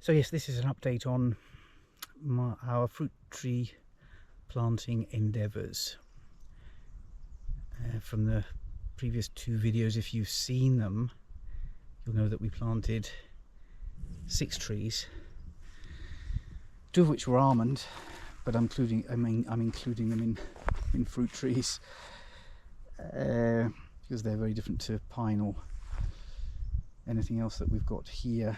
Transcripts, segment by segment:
So yes, this is an update on our fruit tree planting endeavours. From the previous 2 videos, if you've seen them, you'll know that we planted 6 trees, 2 of which were almond, but I'm including them in fruit trees because they're very different to pine or anything else that we've got here.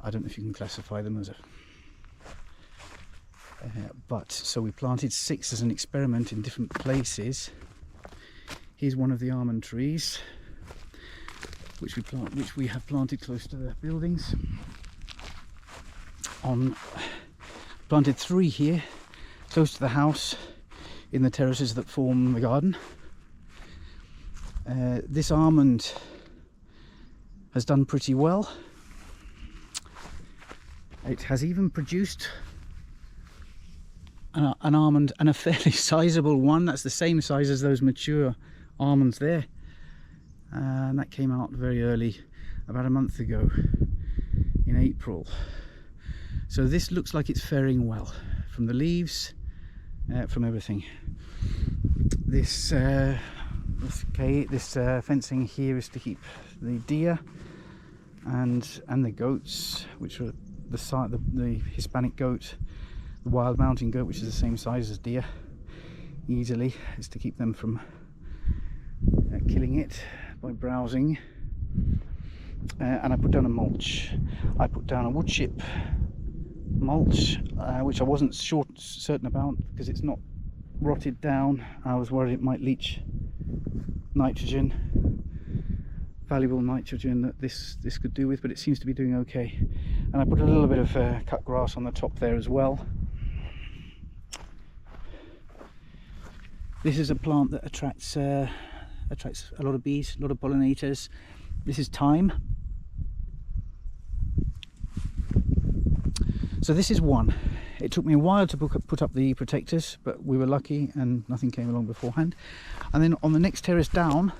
I don't know if you can classify them as a but so we planted 6 as an experiment in different places. Here's one of the almond trees which we have planted close to the buildings. Planted 3 here close to the house in the terraces that form the garden. This almond has done pretty well. It has even produced an almond, and a fairly sizable one. That's the same size as those mature almonds there, and that came out very early, about a month ago in April. So this looks like it's faring well from the leaves, from everything. This fencing here is to keep the deer and the goats, which are the Hispanic goat, the wild mountain goat, which is the same size as deer easily, is to keep them from killing it by browsing. And I put down a mulch. I put down a wood chip mulch, which I wasn't certain about because it's not rotted down. I was worried it might leach nitrogen, valuable nitrogen that this could do with, but it seems to be doing okay. And I put a little bit of cut grass on the top there as well. This is a plant that attracts a lot of bees, a lot of pollinators. This is thyme. So this is one. It took me a while to put up the protectors, but we were lucky and nothing came along beforehand. And then on the next terrace down,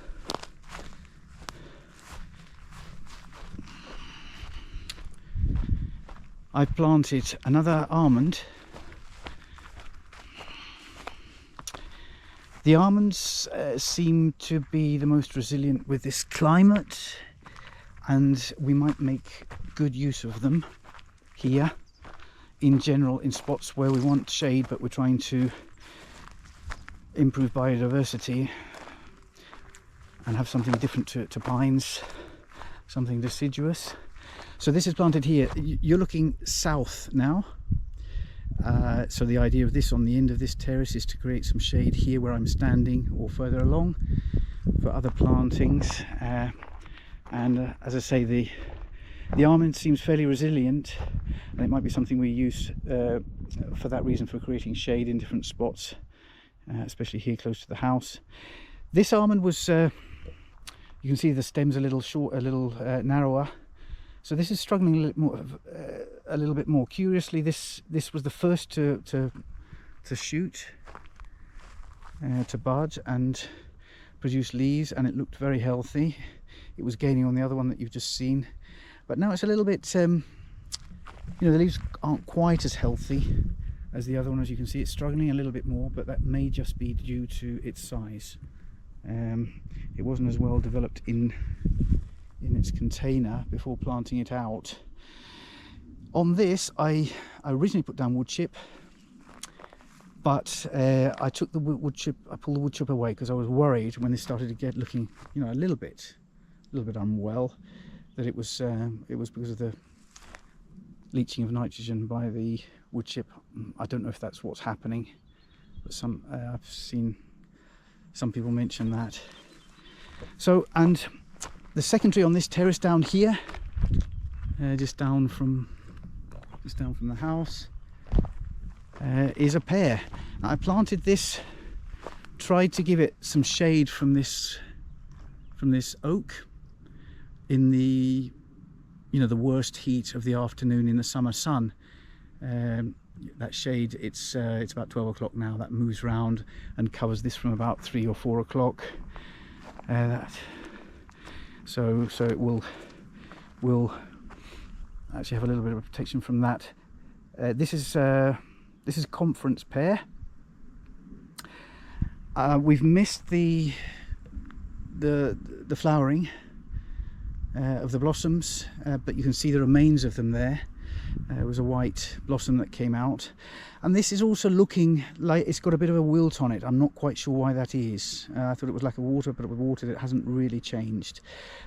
I planted another almond. The almonds seem to be the most resilient with this climate, and we might make good use of them here in general in spots where we want shade, but we're trying to improve biodiversity and have something different to pines, something deciduous. So this is planted here. You're looking south now. So the idea of this on the end of this terrace is to create some shade here where I'm standing or further along for other plantings. And as I say, the almond seems fairly resilient, and it might be something we use for that reason, for creating shade in different spots, especially here close to the house. This almond was, you can see the stem's a little short, a little narrower. So this is struggling a little bit more. Curiously, this was the first to shoot, to bud and produce leaves, and it looked very healthy. It was gaining on the other one that you've just seen, but now it's a little bit, the leaves aren't quite as healthy as the other one. As you can see, it's struggling a little bit more, but that may just be due to its size. It wasn't as well developed in its container before planting it out. On this, I originally put down wood chip, but I took the wood chip. I pulled the wood chip away because I was worried when this started to get looking, a little bit unwell, that it was because of the leaching of nitrogen by the wood chip. I don't know if that's what's happening, but I've seen some people mention that. So, and the second tree on this terrace down here, just down from the house, is a pear. Now, I planted this, tried to give it some shade from this oak in the the worst heat of the afternoon in the summer sun. That shade, it's about 12 o'clock now. That moves round and covers this from about 3 or 4 o'clock. So it will actually have a little bit of protection from that. This is conference pear. We've missed the flowering of the blossoms, but you can see the remains of them there. It was a white blossom that came out, and this is also looking like it's got a bit of a wilt on it. I'm not quite sure why that is. I thought it was lack of water, but with water it hasn't really changed.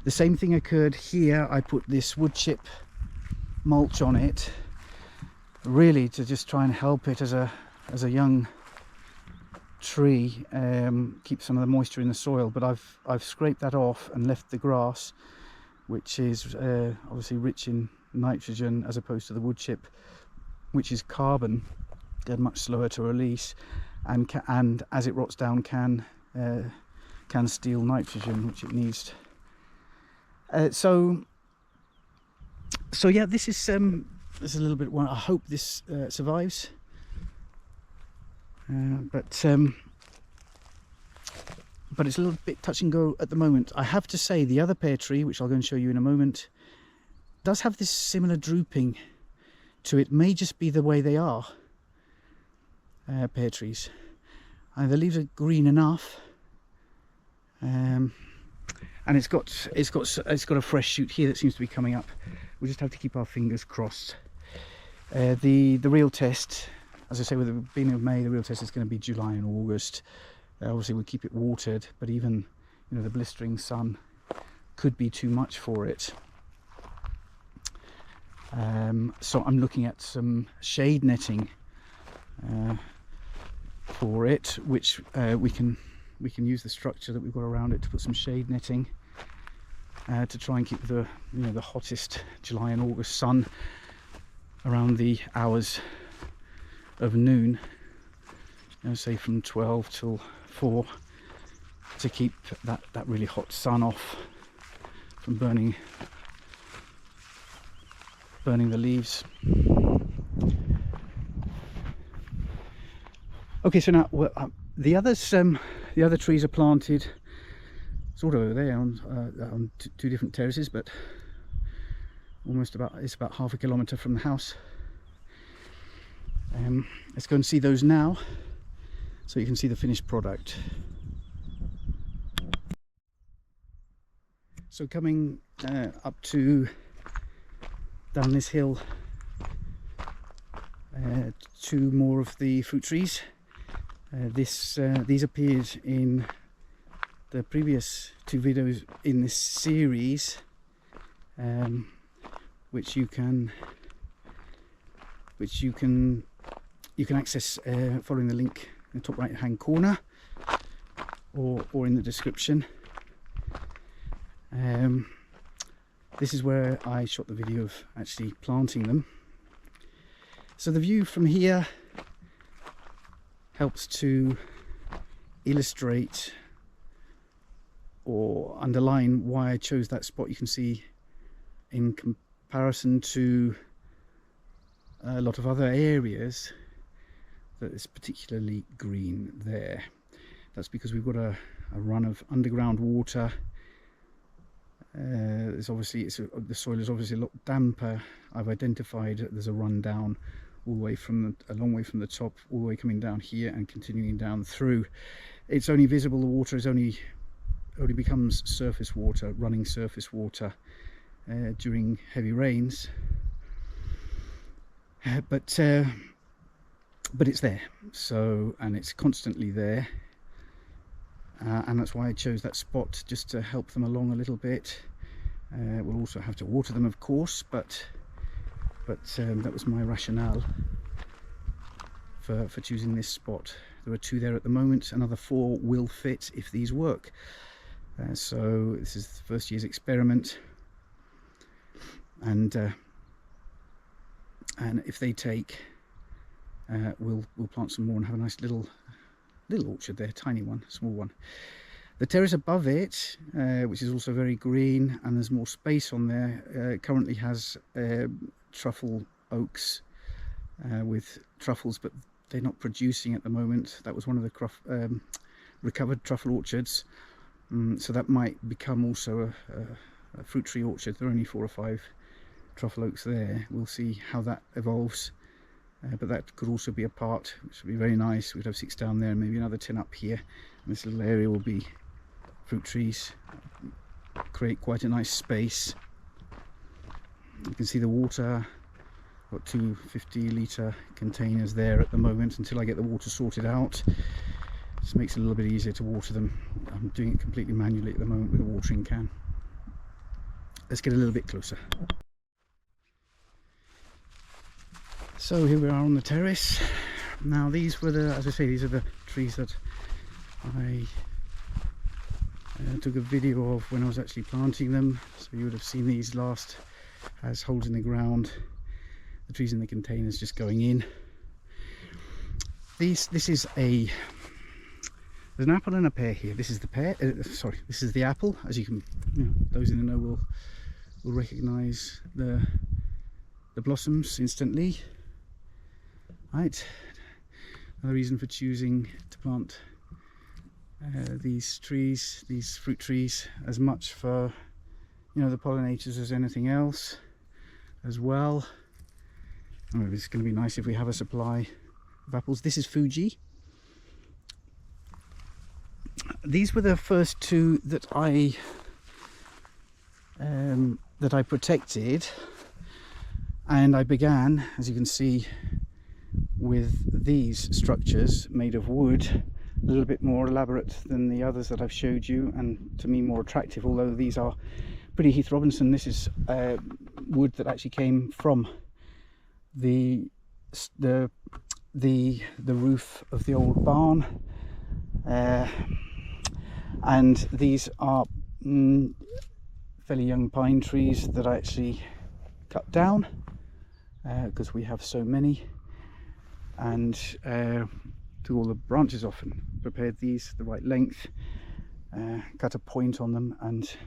The same thing occurred here. I put this wood chip mulch on it, really to just try and help it as a young tree, keep some of the moisture in the soil, but I've scraped that off and left the grass, which is obviously rich in nitrogen, as opposed to the wood chip, which is carbon. They're much slower to release, and as it rots down can steal nitrogen, which it needs. So yeah, this is a little bit. Well, I hope this survives. But it's a little bit touch and go at the moment. I have to say, the other pear tree, which I'll go and show you in a moment, does have this similar drooping to it. May just be the way they are, pear trees. And the leaves are green enough, and it's got a fresh shoot here that seems to be coming up. We just have to keep our fingers crossed. The real test, as I say, with the beginning of May, the real test is going to be July and August. Obviously we'll keep it watered, but even, you know, the blistering sun could be too much for it. So I'm looking at some shade netting for it, which we can use the structure that we've got around it to put some shade netting to try and keep the hottest July and August sun around the hours of noon, say from 12 till 4, to keep that really hot sun off from burning the leaves. Okay, so now the other trees are planted sort of over there on two different terraces, but it's about half a kilometre from the house. Let's go and see those now, so you can see the finished product. So coming up down this hill, two more of the fruit trees. These appeared in the previous two videos in this series, which you can access following the link in the top right hand corner, or in the description. This is where I shot the video of actually planting them. So the view from here helps to illustrate or underline why I chose that spot. You can see, in comparison to a lot of other areas, that it's particularly green there. That's because we've got a run of underground water. The soil is obviously a lot damper. I've identified that there's a run down a long way from the top, all the way coming down here and continuing down through. It's only visible, the water is only becomes surface water, running surface water, during heavy rains. But it's there, and it's constantly there, and that's why I chose that spot, just to help them along a little bit. We'll also have to water them, of course, but that was my rationale for choosing this spot. There are 2 there at the moment. Another 4 will fit if these work. So this is the first year's experiment, and if they take, we'll plant some more and have a nice little orchard there, tiny one, small one. The terrace above it, which is also very green, and there's more space on there, currently has truffle oaks with truffles, but they're not producing at the moment. That was one of the recovered truffle orchards, so that might become also a fruit tree orchard. There are only 4 or 5 truffle oaks there. We'll see how that evolves, but that could also be a part, which would be very nice. We'd have 6 down there and maybe another 10 up here, and this little area will be fruit trees. Create quite a nice space. You can see the water. Got 2 50-litre containers there at the moment until I get the water sorted out. Just makes it a little bit easier to water them. I'm doing it completely manually at the moment with a watering can. Let's get a little bit closer. So here we are on the terrace. Now these were the, as I say, these are the trees that I took a video of when I was actually planting them. So you would have seen these last as holes in the ground. The trees in the containers just going in. This is there's an apple and a pear here. This is the pear. Sorry, this is the apple. As you can, those in the know will recognise the blossoms instantly. Right. Another reason for choosing to plant these trees, these fruit trees, as much for the pollinators as anything else, as well. Oh, it's going to be nice if we have a supply of apples. This is Fuji. These were the first 2 that I protected, and I began, as you can see, with these structures made of wood, a little bit more elaborate than the others that I've showed you, and to me more attractive, although these are pretty Heath Robinson. This is wood that actually came from the roof of the old barn, and these are fairly young pine trees that I actually cut down because we have so many, and took all the branches off and prepared these the right length, cut a point on them and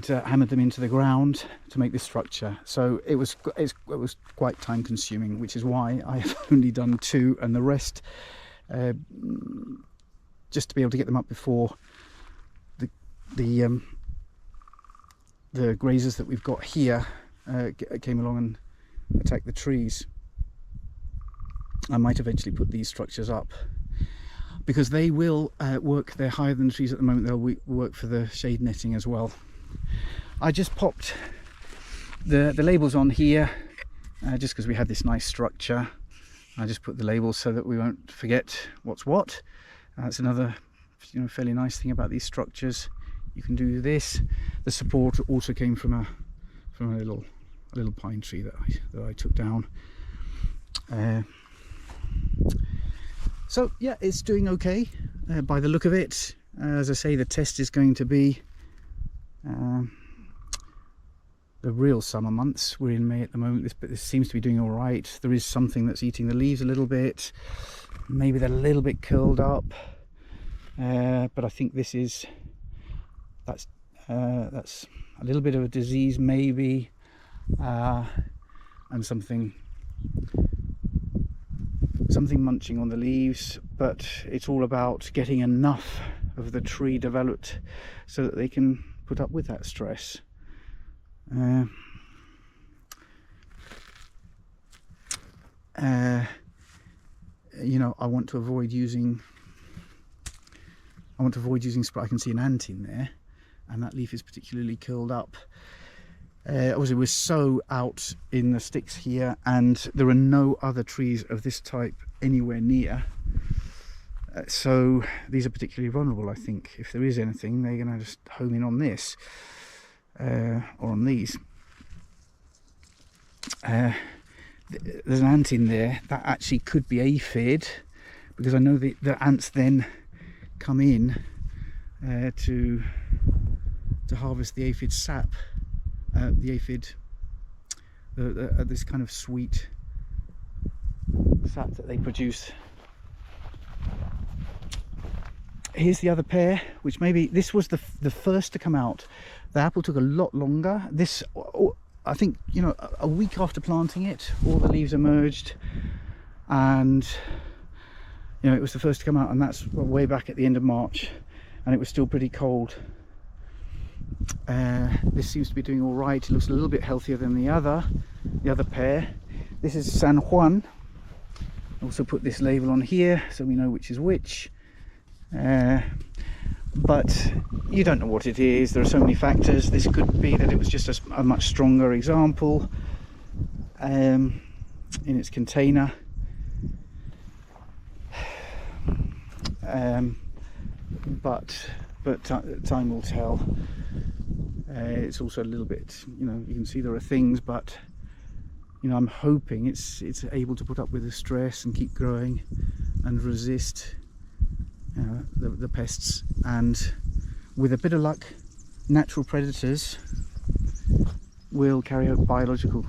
hammered them into the ground to make this structure. So it was quite time consuming, which is why I have only done 2, and the rest just to be able to get them up before the grazers that we've got here came along and attacked the trees. I might eventually put these structures up because they will work. They're higher than the trees at the moment. They'll work for the shade netting as well. I just popped the labels on here just because we had this nice structure. I just put the labels so that we won't forget what's what. That's another fairly nice thing about these structures. You can do this. The support also came from a little pine tree that I took down. So yeah, it's doing okay by the look of it. As I say, the test is going to be the real summer months. We're in May at the moment, but this seems to be doing all right. There is something that's eating the leaves a little bit. Maybe they're a little bit curled up, but I think that's a little bit of a disease maybe, and something munching on the leaves. But it's all about getting enough of the tree developed so that they can put up with that stress. I want to avoid using spray. I can see an ant in there, and that leaf is particularly curled up. Obviously we're so out in the sticks here, and there are no other trees of this type anywhere near, so these are particularly vulnerable. I think if there is anything, they're going to just home in on this or on these. There's an ant in there that actually could be aphid, because I know the ants then come in to harvest the aphid sap, this kind of sweet sap that they produce. Here's the other pear, which maybe this was the first to come out. The apple took a lot longer. This, I think, a week after planting it, all the leaves emerged, and it was the first to come out, and that's way back at the end of March, and it was still pretty cold. This seems to be doing all right. It looks a little bit healthier than the other pair. This is San Juan. Also put this label on here so we know which is which. But you don't know what it is. There are so many factors. This could be that it was just a much stronger example in its container. But time will tell. It's also a little bit, you know, you can see there are things, but you know, I'm hoping it's able to put up with the stress and keep growing and resist the pests. And with a bit of luck, natural predators will carry out biological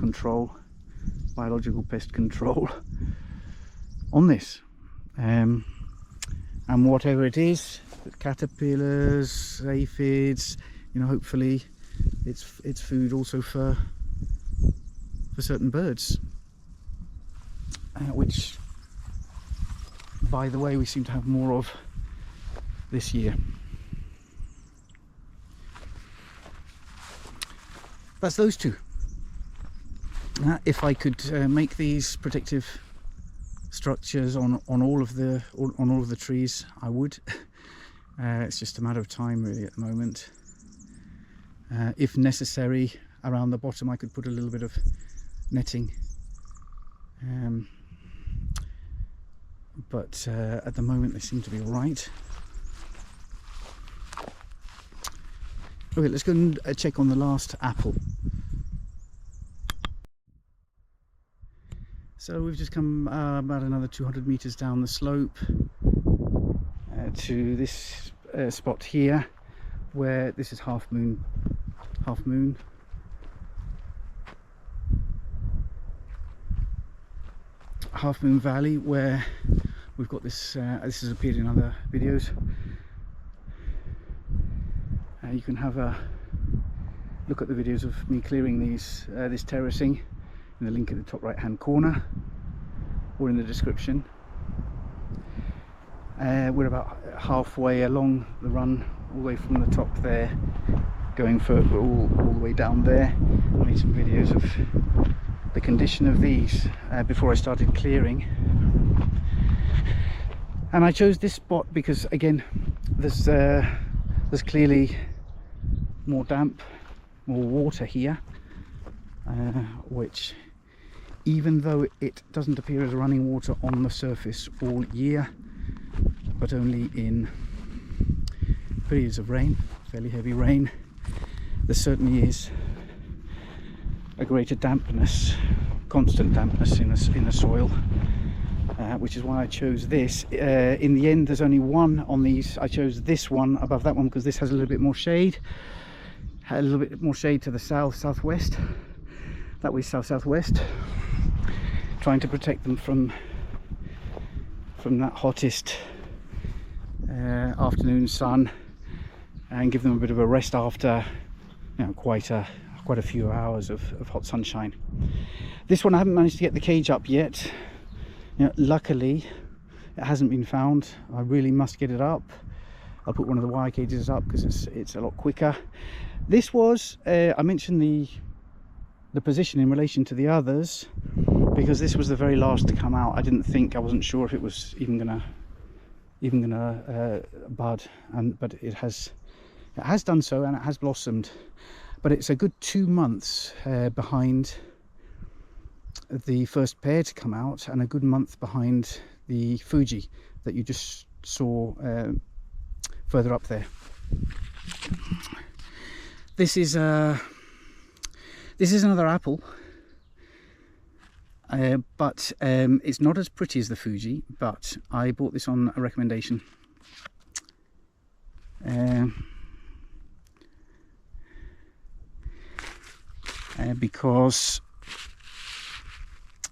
pest control on this. And whatever it is, caterpillars, aphids, you know, hopefully it's food also for certain birds, which, by the way, we seem to have more of this year. That's those two. If I could make these protective structures on all of the trees, I would. It's just a matter of time really at the moment. If necessary, around the bottom I could put a little bit of netting, but at the moment they seem to be all right. Okay, let's go and check on the last apple. So we've just come about another 200 meters down the slope to this spot here, where this is Half Moon Valley, where we've got this. This has appeared in other videos. You can have a look at the videos of me clearing this terracing in the link at the top right hand corner or in the description. We're about halfway along the run, all the way from the top there, going for all the way down there. I made some videos of the condition of these before I started clearing, and I chose this spot because, again, there's clearly more damp, more water here, which, even though it doesn't appear as running water on the surface all year, but only in periods of rain, fairly heavy rain, there certainly is a greater dampness, constant dampness in the soil, which is why I chose this. In the end, there's only one on these. I chose this one above that one because this has a little bit more shade, to the southwest, that way southwest, trying to protect them from that hottest afternoon sun and give them a bit of a rest after, you know, quite a few hours of hot sunshine. This one I haven't managed to get the cage up yet. You know, luckily it hasn't been found. I really must get it up. I'll put one of the wire cages up because it's a lot quicker. This was I mentioned the position in relation to the others because this was the very last to come out. I wasn't sure if it was even gonna bud, but it has done so, and it has blossomed. But it's a good 2 months behind the first pair to come out, and a good month behind the Fuji that you just saw further up there. This is another apple, but it's not as pretty as the Fuji, but I bought this on a recommendation. Because,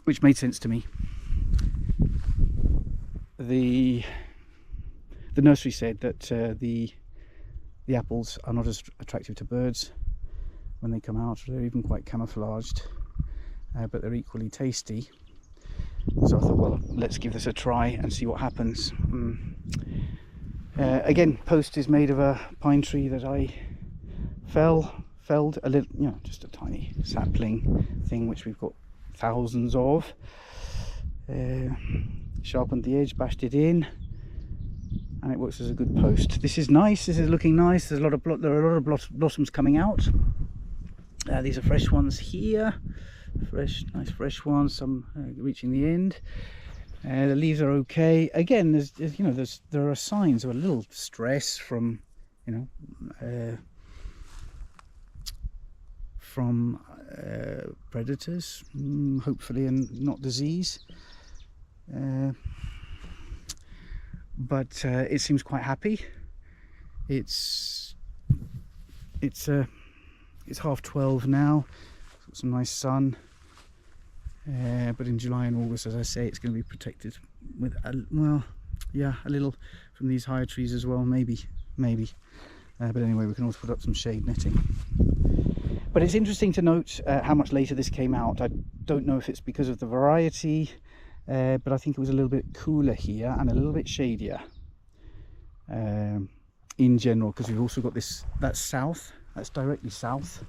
which made sense to me. The nursery said that the apples are not as attractive to birds when they come out. They're even quite camouflaged, but they're equally tasty. So I thought, well, let's give this a try and see what happens. Again, post is made of a pine tree that I felled a little, you know, just a tiny sapling thing which we've got thousands of. Sharpened the edge, bashed it in, and it works as a good post. This is nice. This is looking nice. There's a lot of there are a lot of blossoms coming out. These are fresh ones here, nice fresh ones. Some reaching the end. The leaves are okay. Again, there are signs of a little stress from, you know, predators, hopefully, and not disease. But it seems quite happy. It's 12:30 now. Got some nice sun. But in July and August, as I say, it's going to be protected with a little from these higher trees as well, maybe. But anyway, we can also put up some shade netting. But it's interesting to note how much later this came out. I don't know if it's because of the variety, but I think it was a little bit cooler here and a little bit shadier in general, because we've also got this, that's directly south,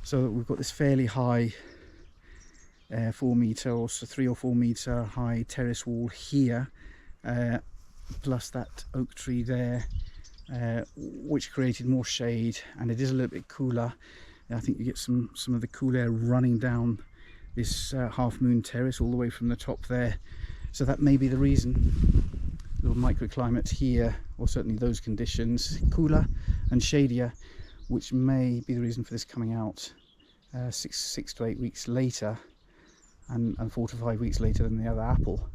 so we've got this fairly high 4 meter or so, 3 or 4 meter high terrace wall here, plus that oak tree there, which created more shade, and it is a little bit cooler. I think you get some of the cool air running down this half moon terrace all the way from the top there, so that may be the reason. Little microclimate here, or certainly those conditions, cooler and shadier, which may be the reason for this coming out 6 to 8 weeks later, and 4 to 5 weeks later than the other apple,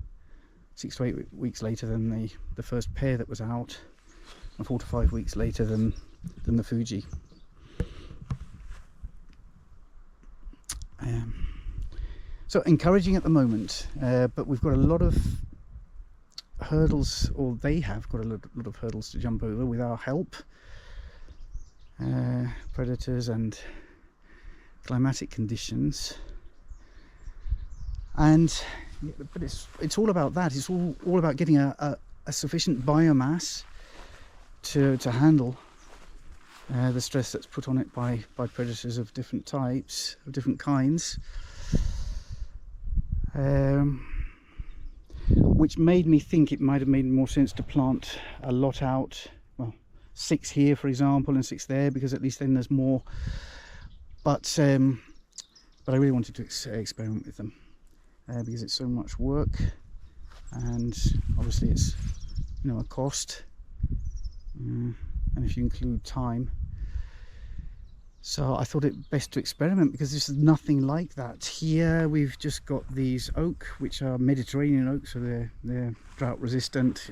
6 to 8 weeks later than the first pear that was out, and 4 to 5 weeks later than the Fuji. So encouraging at the moment, but we've got a lot of hurdles, or they have got a lot of hurdles to jump over with our help. Predators and climatic conditions, but it's all about that. It's all about getting a sufficient biomass to handle the stress that's put on it by predators of different types, of different kinds, which made me think it might have made more sense to plant a lot out, well, 6 here for example and 6 there, because at least then there's more. But I really wanted to experiment with them because it's so much work, and obviously it's, you know, a cost, and if you include time. So I thought it best to experiment, because this is nothing like that. Here we've just got these oak, which are Mediterranean oak, so they're drought resistant.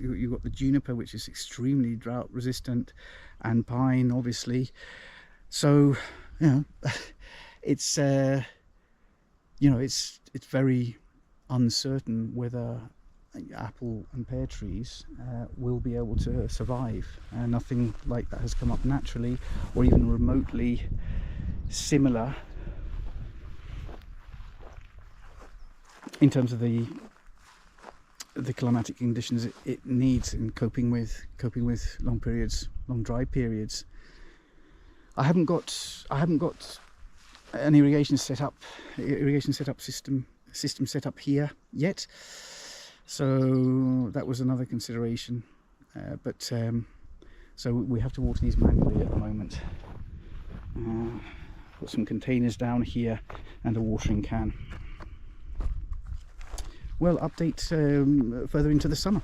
You've got the juniper, which is extremely drought resistant, and pine, obviously. So, you know, it's it's very uncertain whether apple and pear trees will be able to survive. Nothing like that has come up naturally or even remotely similar in terms of the climatic conditions it needs in coping with long dry periods. I haven't got an irrigation setup system set up here yet. So that was another consideration, so we have to water these manually at the moment. Got some containers down here and a watering can. Well, update further into the summer.